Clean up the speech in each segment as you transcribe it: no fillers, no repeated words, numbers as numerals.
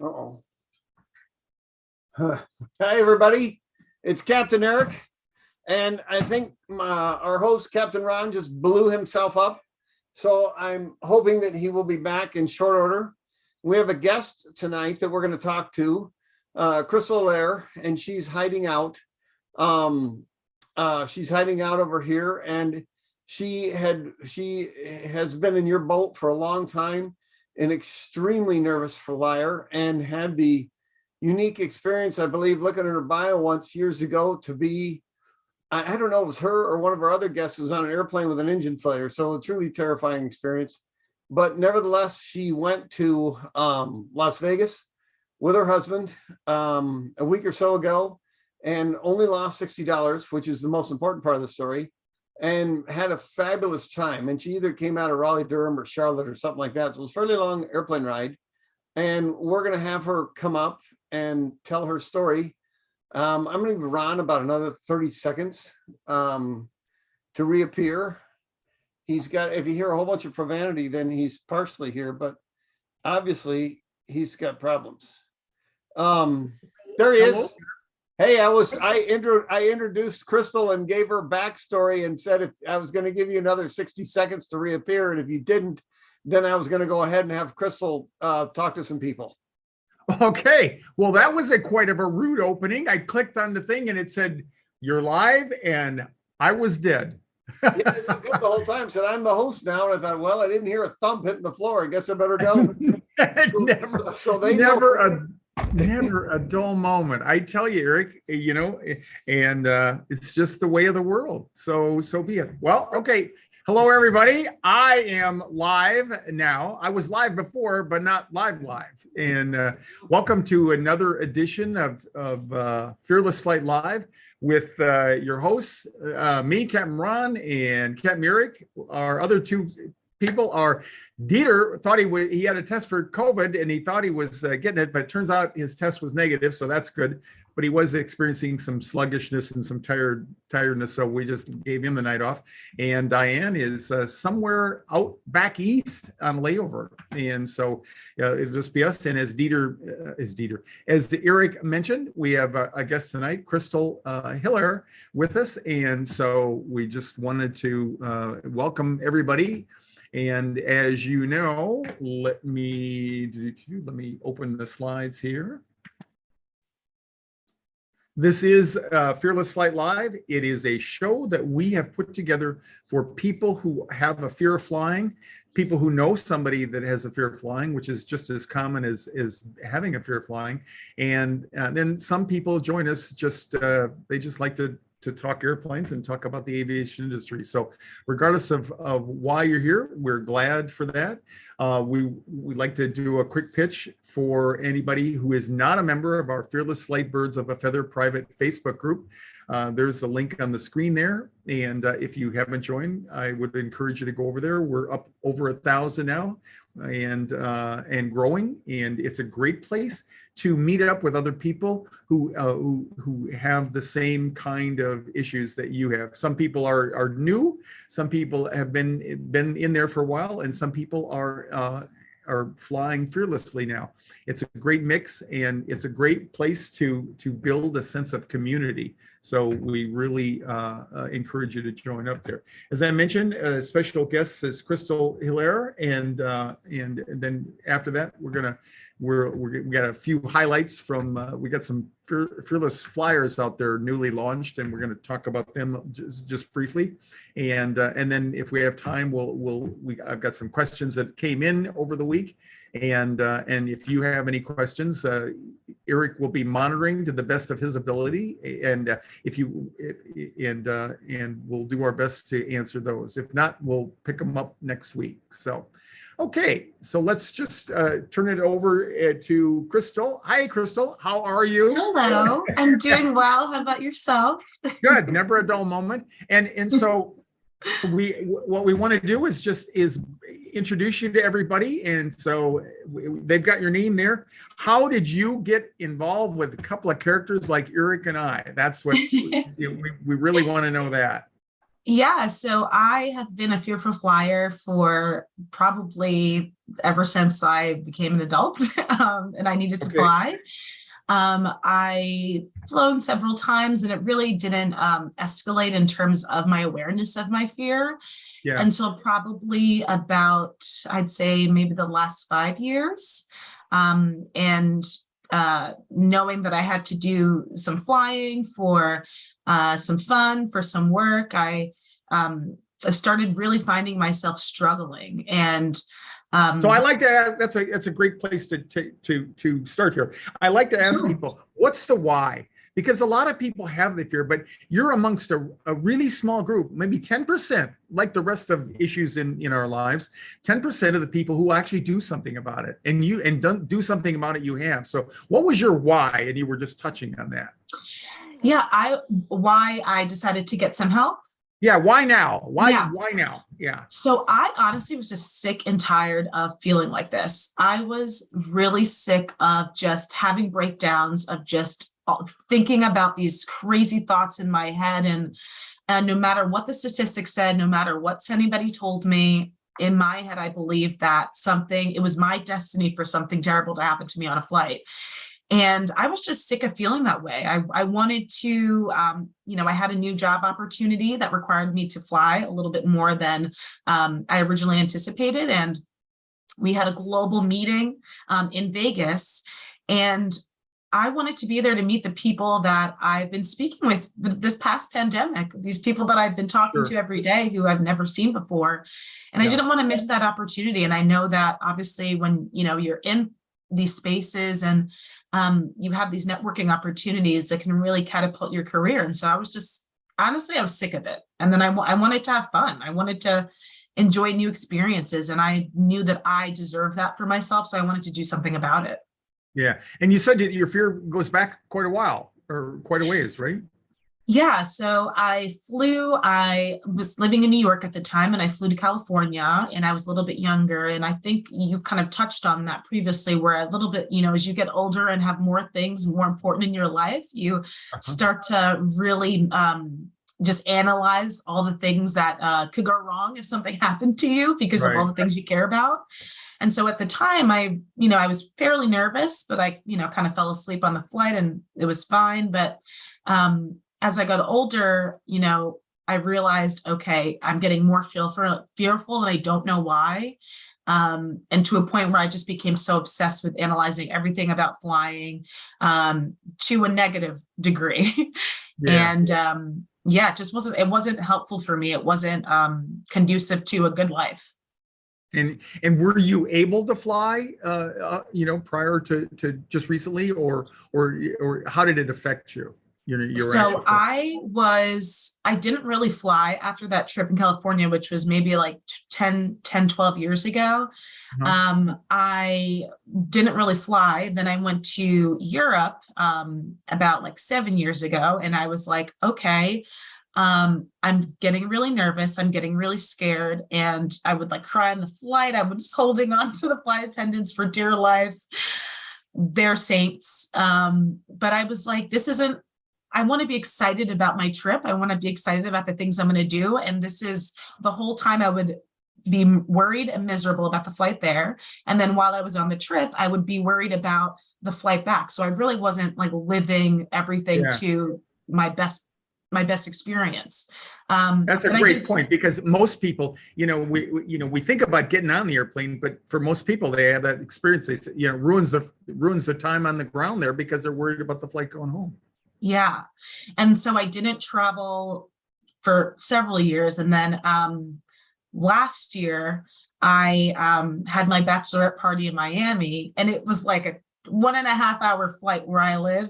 Uh-oh. Hi, everybody. It's Captain Eric. And I think our host, Captain Ron, just blew himself up. So I'm hoping that he will be back in short order. We have a guest tonight that we're going to talk to, Crystal Lair, and she's hiding out. She's hiding out over here, and she has been in your boat for a long time and extremely nervous for Lyre, and had the unique experience, I believe, looking at her bio once years ago, to be, I don't know, it was her or one of our other guests was on an airplane with an engine failure. So a truly terrifying experience. But nevertheless, she went to Las Vegas with her husband a week or so ago and only lost $60, which is the most important part of the story, and had a fabulous time. And she either came out of Raleigh, Durham, or Charlotte or something like that. So it was a fairly long airplane ride. And we're going to have her come up and tell her story. I'm going to give Ron about another 30 seconds to reappear. He's got, if you hear a whole bunch of profanity, then he's partially here, but obviously he's got problems. There he is. Hey, I introduced Crystal and gave her backstory and said if I was going to give you another 60 seconds to reappear, and if you didn't, then I was going to go ahead and have Crystal talk to some people. Okay, well, that was quite of a rude opening. I clicked on the thing and it said, "You're live," and I was dead. Yeah, the whole time said, "I'm the host now," and I thought, well, I didn't hear a thump hitting the floor. I guess I better go. Never a dull moment. I tell you, Eric, you know, and it's just the way of the world. So be it. Well, okay. Hello, everybody. I am live now. I was live before, but not live. And welcome to another edition of Fearless Flight Live with your hosts, me, Captain Ron, and Captain Eric. Our other two people are Dieter. Thought he had a test for COVID and he thought he was getting it, but it turns out his test was negative, so that's good. But he was experiencing some sluggishness and some tiredness, so we just gave him the night off. And Diane is somewhere out back east on layover, and so it'll just be us. And as as Eric mentioned, we have a guest tonight, Crystal Hiller, with us, and so we just wanted to welcome everybody. And as you know, let me open the slides here. This is Fearless Flight Live. It is a show that we have put together for people who have a fear of flying, people who know somebody that has a fear of flying, which is just as common as having a fear of flying. And then some people join us, they just like to talk airplanes and talk about the aviation industry. So regardless of why you're here, we're glad for that. We'd like to do a quick pitch for anybody who is not a member of our Fearless Flight Birds of a Feather private Facebook group. There's the link on the screen there. And if you haven't joined, I would encourage you to go over there. We're up over 1,000 now and growing. And it's a great place to meet up with other people who have the same kind of issues that you have. Some people are new, some people have been in there for a while, and some people are flying fearlessly now. It's a great mix, and it's a great place to build a sense of community. So we really encourage you to join up there. As I mentioned, a special guest is Crystal Hiller, and then after that, we got a few highlights from we got some fearless flyers out there newly launched, and we're going to talk about them just briefly, and then if we have time, I've got some questions that came in over the week, and if you have any questions, Eric will be monitoring to the best of his ability, and we'll do our best to answer those. If not, we'll pick them up next week. So. Okay, so let's just turn it over to Crystal. Hi, Crystal. How are you? Hello. I'm doing well. How about yourself? Good. Never a dull moment. And so what we want to do is introduce you to everybody. And so they've got your name there. How did you get involved with a couple of characters like Eric and I? That's what we really want to know that. Yeah, so I have been a fearful flyer for probably ever since I became an adult, and I needed to Okay. fly. I flown several times, and it really didn't escalate in terms of my awareness of my fear Yeah. until probably about, I'd say, maybe the last 5 years. And knowing that I had to do some flying for some fun, for some work, I started really finding myself struggling. And So I like to ask, that's a great place to start here. I like to ask Sure. people, what's the why? Because a lot of people have the fear, but you're amongst a really small group, maybe 10%, like the rest of issues in our lives, 10% of the people who actually do something about it, and don't do something about it you have. So what was your why? And you were just touching on that. Yeah, why I decided to get some help. Yeah, why now? Why Yeah. why now? Yeah. So I honestly was just sick and tired of feeling like this. I was really sick of just having breakdowns, of just thinking about these crazy thoughts in my head. And no matter what the statistics said, no matter what anybody told me, in my head, I believed that it was my destiny for something terrible to happen to me on a flight. And I was just sick of feeling that way. I wanted to, I had a new job opportunity that required me to fly a little bit more than I originally anticipated. And we had a global meeting in Vegas. And I wanted to be there to meet the people that I've been speaking with this past pandemic, these people that I've been talking to every day who I've never seen before. And I didn't want to miss that opportunity. And I know that obviously when, you're in these spaces and you have these networking opportunities that can really catapult your career. And so I was sick of it. And then I wanted to have fun. I wanted to enjoy new experiences. And I knew that I deserved that for myself. So I wanted to do something about it. Yeah. And you said that your fear goes back quite a while, or quite a ways, right? Yeah, so I was living in New York at the time, and I flew to California, and I was a little bit younger. And I think you've kind of touched on that previously, where a little bit, as you get older and have more things more important in your life, you start to really just analyze all the things that could go wrong if something happened to you because of all the things you care about. And so at the time, I was fairly nervous, but I, kind of fell asleep on the flight and it was fine. But as I got older, I realized, okay, I'm getting more fearful and I don't know why. And to a point where I just became so obsessed with analyzing everything about flying to a negative degree. And it wasn't helpful for me. It wasn't conducive to a good life. And were you able to fly, prior to just recently, or how did it affect you? So I didn't really fly after that trip in California, which was maybe like 12 years ago. I didn't really fly. Then I went to Europe about like 7 years ago. And I was like, okay, I'm getting really nervous. I'm getting really scared. And I would like cry on the flight. I was holding on to the flight attendants for dear life. They're saints. But I was like, I want to be excited about my trip. I want to be excited about the things I'm going to do. And this is the whole time I would be worried and miserable about the flight there. And then while I was on the trip, I would be worried about the flight back. So I really wasn't like living everything to my best experience. That's a great point, because most people, we think about getting on the airplane, but for most people, they have that experience. They say, ruins the time on the ground there because they're worried about the flight going home. Yeah. And so I didn't travel for several years. And then last year, I had my bachelorette party in Miami, and it was like a 1.5-hour flight where I live.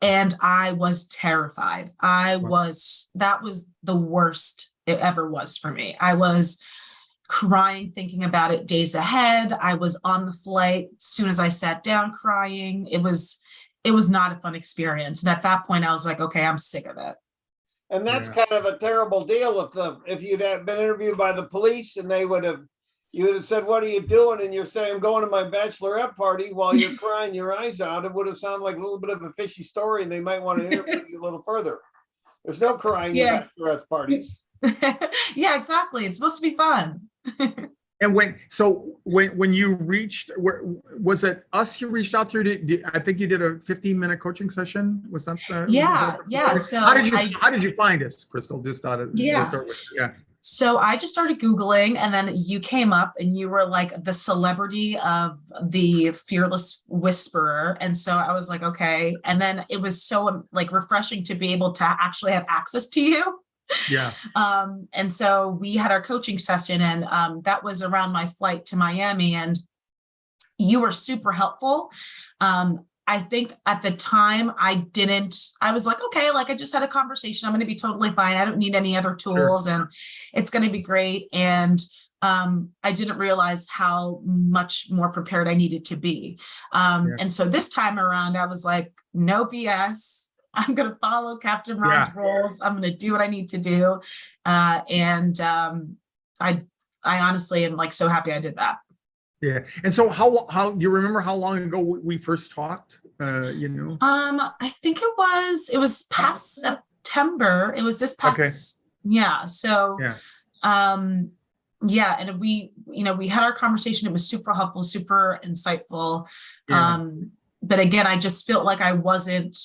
And I was terrified. That was the worst it ever was for me. I was crying, thinking about it days ahead. I was on the flight. As soon as I sat down, crying. It was not a fun experience. And at that point, I was like, okay, I'm sick of it. And that's kind of a terrible deal. If you'd have been interviewed by the police and you would have said, what are you doing? And you're saying, I'm going to my bachelorette party while you're crying your eyes out. It would have sounded like a little bit of a fishy story, and they might want to interview you a little further. There's no crying in bachelorette parties. Yeah, exactly. It's supposed to be fun. And when you reached, where was it us you reached out to? I think you did a 15-minute coaching session. Was that Yeah. So how did you find us, Crystal? Just thought it yeah. start with, yeah. So I just started Googling, and then you came up and you were like the celebrity of the Fearless Whisperer. And so I was like, okay. And then it was so like refreshing to be able to actually have access to you. Yeah. And so we had our coaching session, and that was around my flight to Miami, and you were super helpful. I think at the time I was like, okay, like I just had a conversation. I'm going to be totally fine. I don't need any other tools, and it's going to be great. And I didn't realize how much more prepared I needed to be. And so this time around, I was like, no BS. I'm going to follow Captain Ron's rules. I'm going to do what I need to do. And I honestly am like so happy I did that. Yeah. And so how do you remember how long ago we first talked? I think it was past September. It was this past, yeah. So, and we had our conversation. It was super helpful, super insightful. Yeah. But again, I just felt like I wasn't,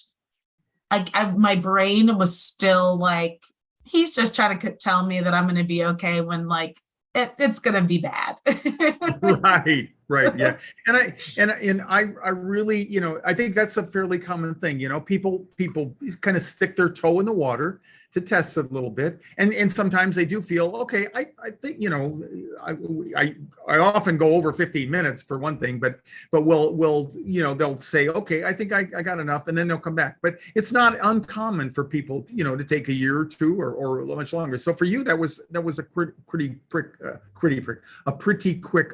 my brain was still like, he's just trying to tell me that I'm going to be okay when like, it's going to be bad. Right. Yeah. And I really, I think that's a fairly common thing. People kind of stick their toe in the water to test it a little bit. And sometimes they do feel, okay, I think, I often go over 15 minutes for one thing, but we'll they'll say, okay, I think I got enough. And then they'll come back. But it's not uncommon for people, to take a year or two or much longer. So for you, that was a pretty quick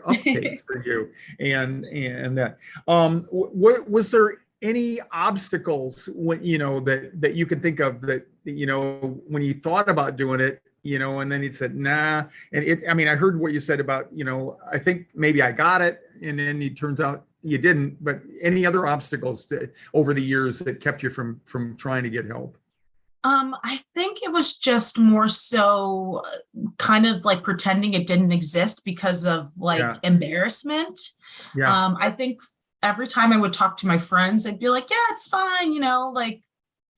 uptake for you. And that, was there any obstacles when, that you can think of that, when you thought about doing it, and then he said, nah. And I heard what you said about, I think maybe I got it. And then it turns out you didn't, but any other obstacles over the years that kept you from trying to get help? I think it was just more so kind of like pretending it didn't exist because of embarrassment. Yeah. I think every time I would talk to my friends, I'd be like, yeah, it's fine. Like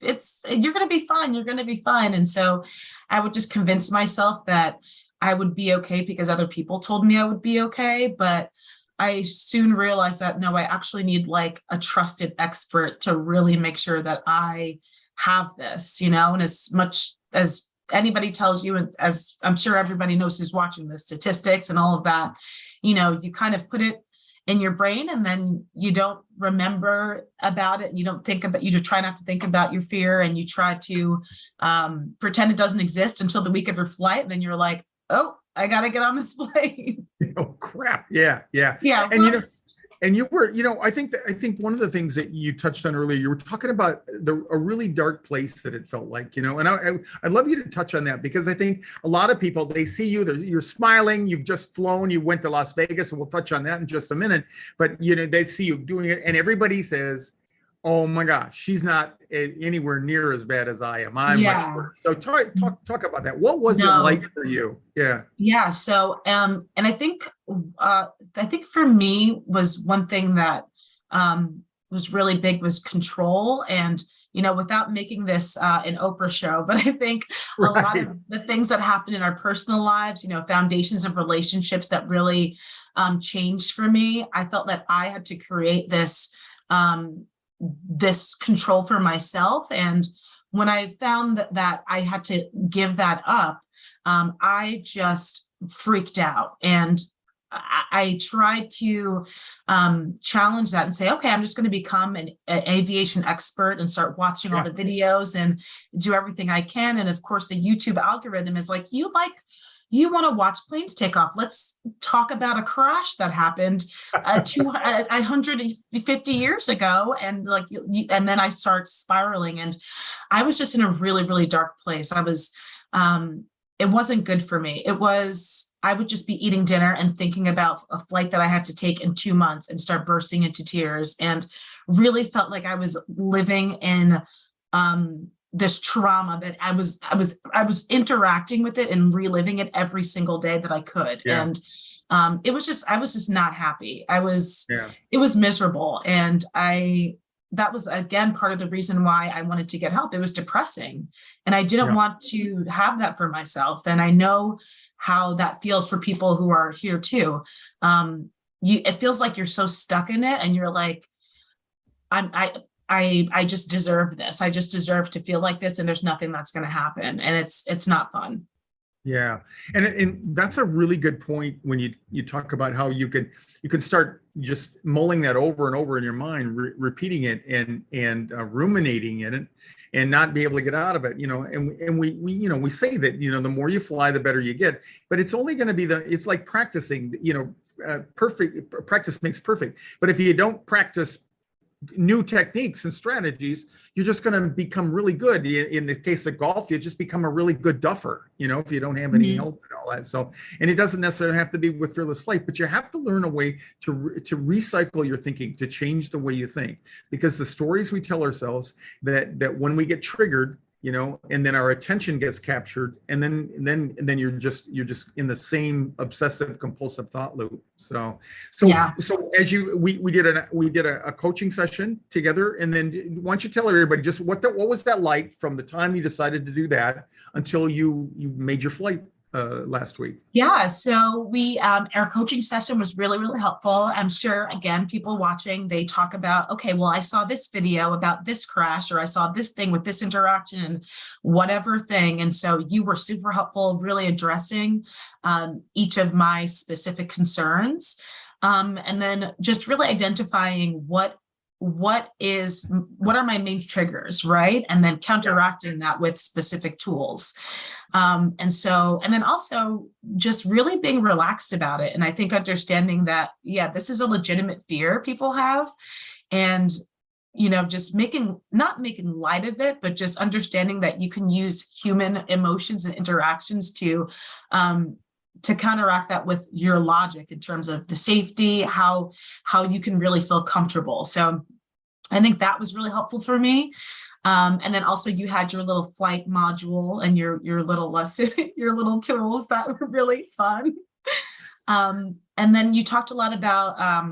you're going to be fine. You're going to be fine. And so I would just convince myself that I would be okay because other people told me I would be okay. But I soon realized that, no, I actually need like a trusted expert to really make sure that I have this, and as much as anybody tells you, and as I'm sure everybody knows who's watching the statistics and all of that, you kind of put it in your brain and then you don't remember about it. You don't think about, you try not to think about your fear, and you try to pretend it doesn't exist until the week of your flight. And then you're like, oh, I got to get on this plane. Oh, crap. Yeah. And and you were, I think one of the things that you touched on earlier, you were talking about a really dark place that it felt like, and I'd love you to touch on that, because I think a lot of people, they see you, you're smiling, you've just flown, you went to Las Vegas, and we'll touch on that in just a minute. But, they see you doing it, and everybody says, oh my gosh, she's not anywhere near as bad as I am. I'm much worse. So talk about that. What was it like for you? Yeah. Yeah. So, and I think for me was one thing that was really big was control. And, without making this an Oprah show, but I think a lot of the things that happen in our personal lives, foundations of relationships that really changed for me. I felt that I had to create this control for myself. And when I found that I had to give that up, I just freaked out. And I tried to challenge that and say, okay, I'm just going to become an aviation expert and start watching all the videos and do everything I can. And of course, the YouTube algorithm is like, you want to watch planes take off. Let's talk about a crash that happened 150 years ago. And and then I start spiraling, and I was just in a really, really dark place. I was, it wasn't good for me. I would just be eating dinner and thinking about a flight that I had to take in 2 months and start bursting into tears, and really felt like I was living in, this trauma that I was interacting with it and reliving it every single day that I could. Yeah. And I was just not happy. Yeah. It was miserable. And that was again part of the reason why I wanted to get help. It was depressing. And I didn't want to have that for myself. And I know how that feels for people who are here too. It feels like you're so stuck in it and you're like, I just deserve this. I just deserve to feel like this, and there's nothing that's going to happen. And it's not fun. Yeah. And that's a really good point when you talk about how you can start just mulling that over and over in your mind, repeating it and ruminating in it and not be able to get out of it, and we say that, the more you fly, the better you get, but it's only going to be it's like practicing, perfect practice makes perfect. But if you don't practice new techniques and strategies, you're just going to become really good. In the case of golf, you just become a really good duffer, if you don't have any help and all that. So, and it doesn't necessarily have to be with Fearless Flight, but you have to learn a way to recycle your thinking, to change the way you think, because the stories we tell ourselves that when we get triggered, and then our attention gets captured, and then you're just in the same obsessive compulsive thought loop. So as we did a coaching session together, and then why don't you tell everybody just what was that like from the time you decided to do that until you made your flight last week? Yeah, so we our coaching session was really, really helpful. I'm sure, again, people watching, they talk about, okay, well, I saw this video about this crash, or I saw this thing with this interaction and whatever thing. And so you were super helpful, really addressing each of my specific concerns. And then just really identifying what are my main triggers, right? And then counteracting that with specific tools. And then also just really being relaxed about it. And I think understanding that, this is a legitimate fear people have, and, just not making light of it, but just understanding that you can use human emotions and interactions to counteract that with your logic in terms of the safety, how you can really feel comfortable. So I think that was really helpful for me. And then also you had your little flight module and your little lesson, your little tools that were really fun. And then you talked a lot about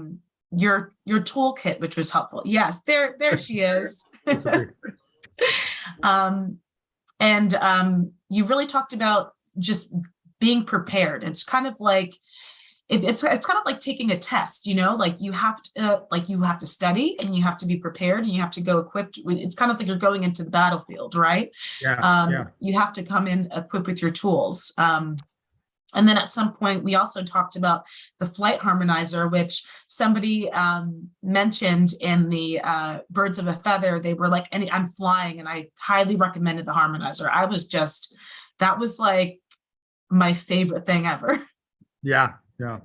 your toolkit, which was helpful. Yes, there she is. You really talked about just being prepared. It's kind of like it's kind of like taking a test, like you have to study and you have to be prepared and you have to go equipped. It's kind of like you're going into the battlefield, right? You have to come in equipped with your tools. And then at some point, we also talked about the flight harmonizer, which somebody mentioned in the Birds of a Feather. They were like, I'm flying, and I highly recommended the harmonizer. That was like my favorite thing ever. Yeah. And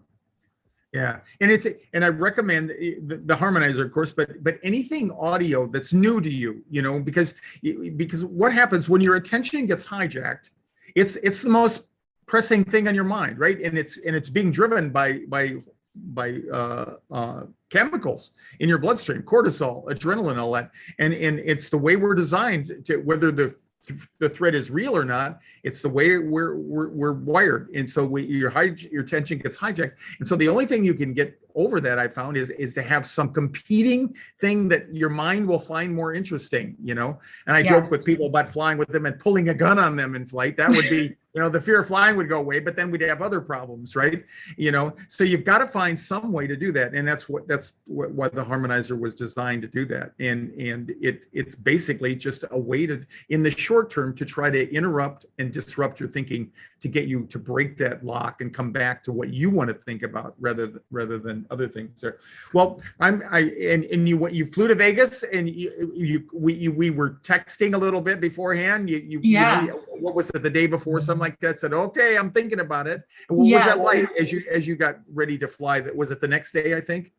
I recommend the harmonizer, of course, but anything audio that's new to you, because what happens when your attention gets hijacked, it's the most pressing thing on your mind, right? And it's being driven by chemicals in your bloodstream, cortisol, adrenaline, all that. And it's the way we're designed to, whether the threat is real or not, it's the way we're wired. And so your attention gets hijacked. And so the only thing you can get over that, I found, is to have some competing thing that your mind will find more interesting, And I joke with people about flying with them and pulling a gun on them in flight. That would be, the fear of flying would go away, but then we'd have other problems, right? So you've got to find some way to do that. And that's what the harmonizer was designed to do that. And it's basically just a way to, in the short term, to try to interrupt and disrupt your thinking, to get you to break that lock and come back to what you want to think about rather than other things. Well, you flew to Vegas, and we were texting a little bit beforehand. What was it, the day before, something like that? Said, okay, I'm thinking about it. And what was that like as you got ready to fly? Was it the next day, I think?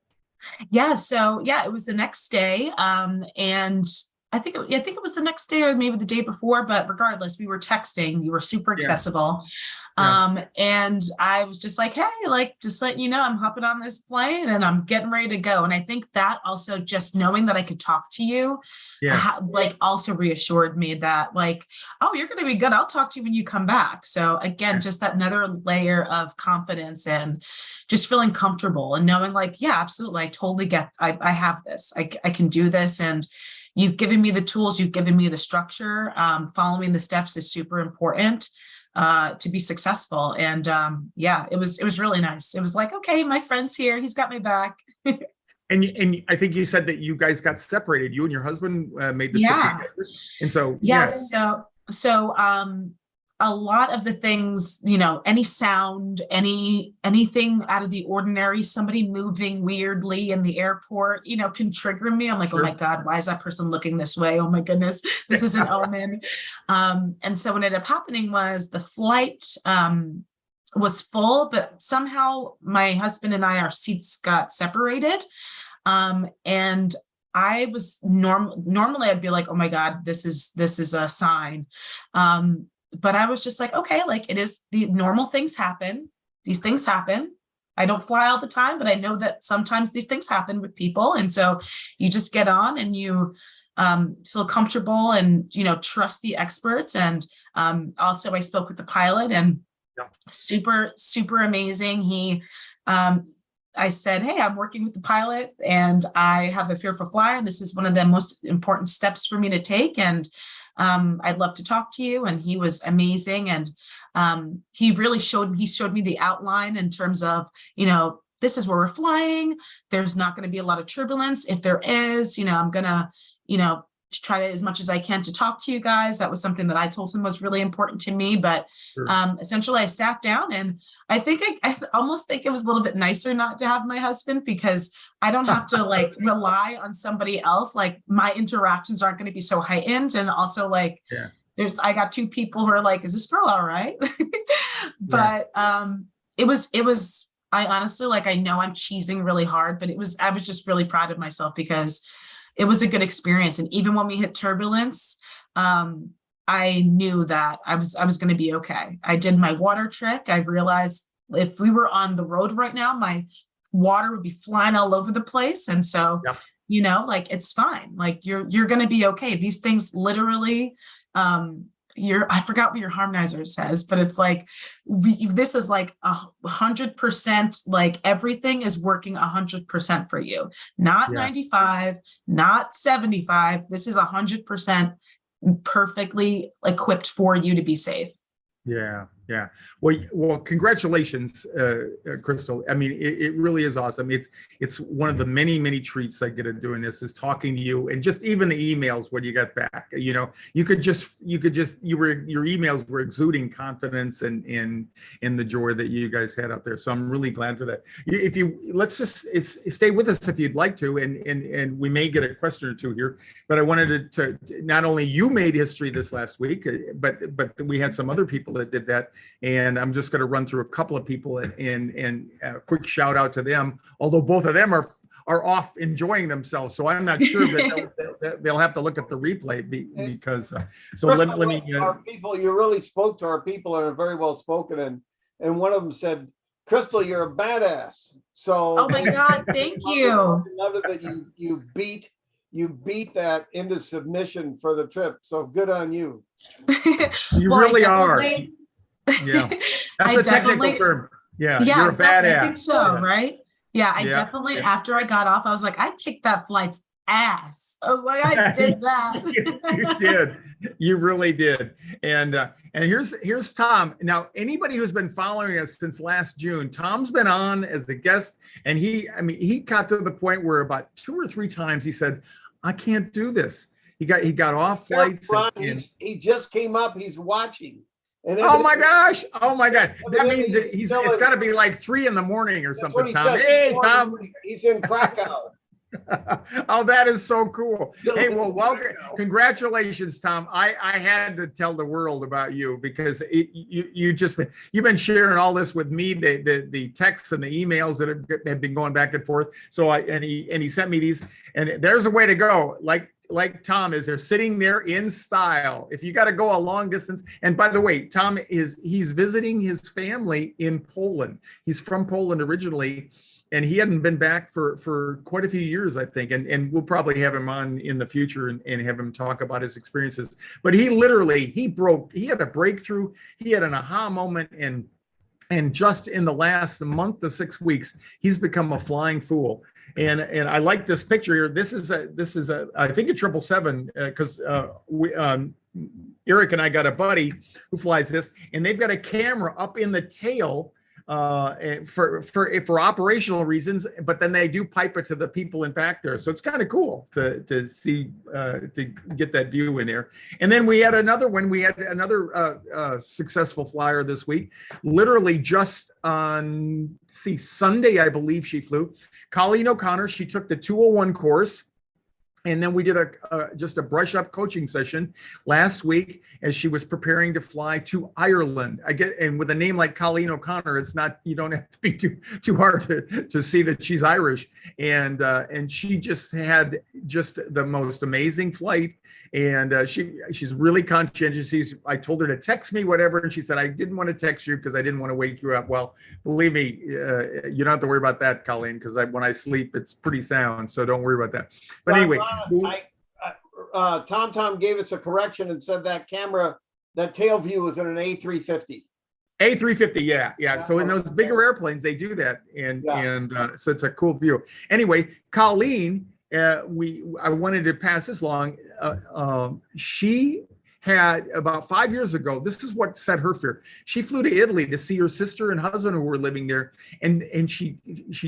Yeah. So it was the next day. And I think it was the next day or maybe the day before, but regardless, we were texting. You were super accessible. And I was just like, hey, like, just letting you know, I'm hopping on this plane and I'm getting ready to go. And I think that also just knowing that I could talk to you, like also reassured me that like, oh, you're going to be good. I'll talk to you when you come back. So again, just that another layer of confidence and just feeling comfortable and knowing like, yeah, absolutely. I totally get, I have this, I can do this. And you've given me the tools, you've given me the structure. Following the steps is super important to be successful. And yeah, it was really nice. It was like, okay, my friend's here. He's got my back. And I think you said that you guys got separated. You and your husband made the trip together. And so so a lot of the things, you know, any sound, anything out of the ordinary, somebody moving weirdly in the airport, you know, can trigger me. I'm like, oh my God, why is that person looking this way? Oh my goodness, this is an omen. And so what ended up happening was the flight was full, but somehow my husband and I, our seats got separated. And I was normally I'd be like, oh my God, this is a sign. But I was just like, okay, like it is, these normal things happen. These things happen. I don't fly all the time, but I know that sometimes these things happen with people. And so you just get on and you feel comfortable and, you know, trust the experts. And also I spoke with the pilot and super, super amazing. I said, hey, I'm working with the pilot and I have a fearful flyer. And this is one of the most important steps for me to take. And I'd love to talk to you. And he was amazing. And he really showed me the outline in terms of, you know, this is where we're flying. There's not going to be a lot of turbulence. If there is, you know, I'm going to, you know, try to, as much as I can, to talk to you guys. That was something that I told him was really important to me. But essentially I sat down and I think I almost think it was a little bit nicer not to have my husband, because I don't have to like rely on somebody else. Like my interactions aren't going to be so heightened. And also like, I got two people who are like, is this girl all right? But it was, I honestly, like, I know I'm cheesing really hard, but I was just really proud of myself because it was a good experience. And even when we hit turbulence, I knew that I was going to be okay. I did my water trick. I realized if we were on the road right now, my water would be flying all over the place. And so, you know, like, it's fine. Like you're going to be okay. These things literally, I forgot what your harmonizer says, but it's like, this is like 100%, like everything is working 100% for you, not 95, not 75. This is 100% perfectly equipped for you to be safe. Yeah. Well, congratulations, Crystal. I mean, it really is awesome. It's one of the many treats I get at doing this, is talking to you, and just even the emails when you got back. You know, your emails were exuding confidence and the joy that you guys had out there. So I'm really glad for that. Let's just stay with us if you'd like to, and we may get a question or two here. But I wanted to not only you made history this last week, but we had some other people that did that. And I'm just going to run through a couple of people and a quick shout out to them, although both of them are off enjoying themselves. So I'm not sure that they'll have to look at the replay because so let me our people, you really spoke to our people and are very well spoken, and one of them said, Crystal, you're a badass. So oh my God, thank you. I love it that you beat that into submission for the trip. So good on you. You really are. Yeah, that's a technical term. Yeah, you're a badass. I think so, right? Yeah, I definitely, after I got off, I was like, I kicked that flight's ass. I was like, I did that. You did. You really did. And here's Tom. Now, anybody who's been following us since last June, Tom's been on as a guest, and he got to the point where about 2 or 3 times he said, I can't do this. He got off flights. He just came up. He's watching. And oh my gosh! Oh my God! That means it's got to be like 3 in the morning or something. Tom, hey Tom, he's in Krakow. Oh, that is so cool. Hey, well, welcome. Congratulations, Tom. I had to tell the world about you because you've been sharing all this with me, the texts and the emails that have been going back and forth. So he sent me these, and there's a way to go. Like like Tom is, they're sitting there in style. If you got to go a long distance, and by the way, he's visiting his family in Poland. He's from Poland originally, and he hadn't been back for quite a few years, I think. And we'll probably have him on in the future and have him talk about his experiences. But he had a breakthrough. He had an aha moment, and just in the last month to 6 weeks, he's become a flying fool. And I like this picture here. This is a I think a 777 because Eric and I got a buddy who flies this, and they've got a camera up in the tail for operational reasons, but then they do pipe it to the people in back there. So it's kind of cool to see to get that view in there. And then we had another one. We had another successful flyer this week. Literally just on Sunday, I believe she flew. Colleen O'Connor. She took the 201 course. And then we did just a brush up coaching session last week as she was preparing to fly to Ireland. And with a name like Colleen O'Connor, it's not, you don't have to be too hard to see that she's Irish. And she just had just the most amazing flight. And she's really conscientious. I told her to text me whatever, and she said, I didn't want to text you because I didn't want to wake you up. Well, believe me, you don't have to worry about that, Colleen, because when I sleep, it's pretty sound. So don't worry about that. But anyway. Tom gave us a correction and said that camera, that tail view was in an A350. A350, yeah. So in those bigger airplanes, they do that, and so it's a cool view. Anyway, Colleen, I wanted to pass this along. She had about 5 years ago, this is what set her fear. She flew to Italy to see her sister and husband who were living there. And she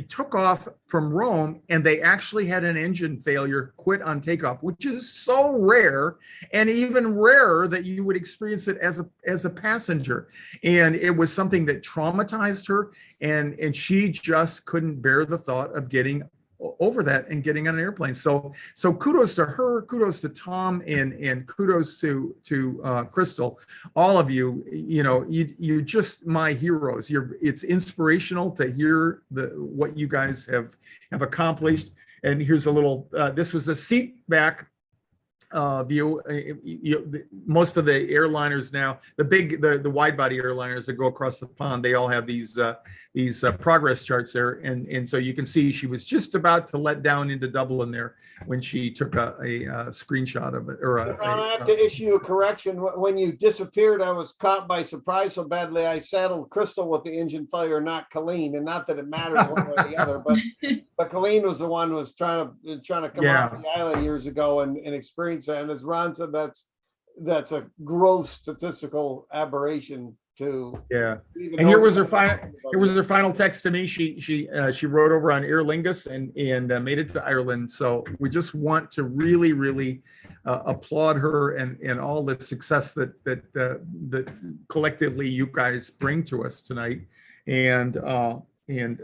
took off from Rome, and they actually had an engine failure, quit on takeoff, which is so rare, and even rarer that you would experience it as a passenger. And it was something that traumatized her, and she just couldn't bear the thought of getting over that and getting on an airplane. So kudos to her, kudos to Tom, and kudos to Crystal. All of you, you're just my heroes. It's inspirational to hear what you guys have accomplished. And here's a little, this was a seat back view. Most of the airliners now, the wide body airliners that go across the pond, they all have these progress charts there, and so you can see she was just about to let down into Dublin there when she took a screenshot of it. I have to issue a correction. When you disappeared, I was caught by surprise so badly I saddled Crystal with the engine failure, not Colleen, and not that it matters one way or the other, but Colleen was the one who was trying to come off the island years ago and experience that. And as Ron said, that's a gross statistical aberration to and here was her final text to me. She wrote over on Aer Lingus and made it to Ireland. So we just want to really applaud her and all the success that collectively you guys bring to us tonight. And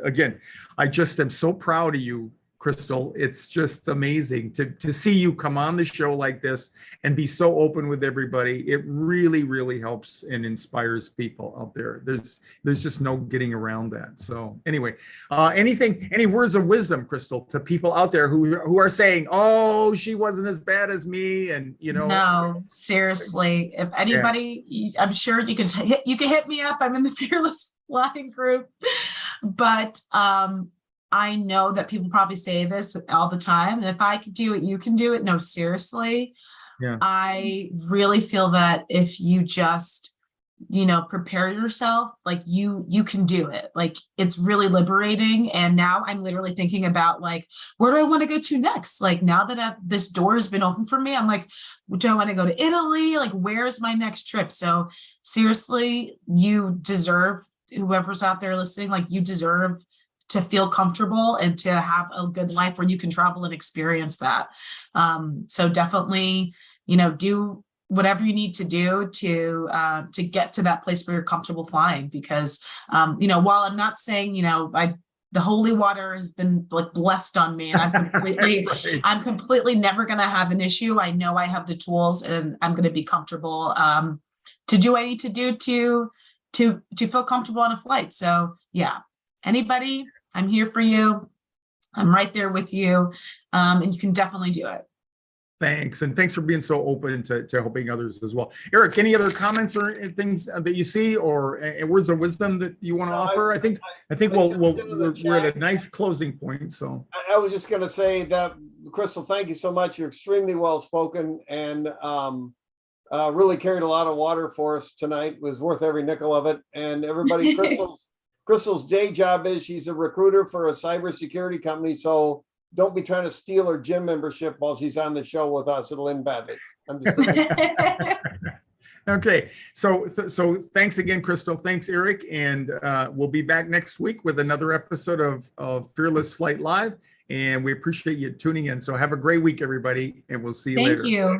again, I just am so proud of you, Crystal. It's just amazing to see you come on the show like this and be so open with everybody. It really helps and inspires people out there. There's just no getting around that. So anyway, any words of wisdom, Crystal, to people out there who are saying, oh, she wasn't as bad as me, and No, seriously, if anybody, I'm sure you can hit me up. I'm in the Fearless Flying group, but I know that people probably say this all the time. And if I could do it, you can do it. No, seriously. Yeah. I really feel that if you just, prepare yourself, like you can do it. Like, it's really liberating. And now I'm literally thinking about, like, where do I want to go to next? Like, now that this door has been open for me, I'm like, do I want to go to Italy? Like, where's my next trip? So seriously, you deserve, whoever's out there listening, like, you deserve to feel comfortable and to have a good life where you can travel and experience that. So definitely, do whatever you need to do to get to that place where you're comfortable flying. Because, while I'm not saying, the holy water has been like blessed on me, and I'm completely never going to have an issue. I know I have the tools, and I'm going to be comfortable to do what I need to do to feel comfortable on a flight. So yeah, anybody, I'm here for you. I'm right there with you. And you can definitely do it. Thanks. And thanks for being so open to helping others as well. Eric, any other comments or things that you see, or words of wisdom that you want to offer? I think we're at a nice closing point. So I was just going to say that, Crystal, thank you so much. You're extremely well spoken, and really carried a lot of water for us tonight. It was worth every nickel of it. And everybody, Crystal's day job is she's a recruiter for a cybersecurity company. So don't be trying to steal her gym membership while she's on the show with us. It'll end badly. I'm just okay. So thanks again, Crystal. Thanks, Eric. And we'll be back next week with another episode of Fearless Flight Live. And we appreciate you tuning in. So have a great week, everybody. And we'll see you later. Thank you.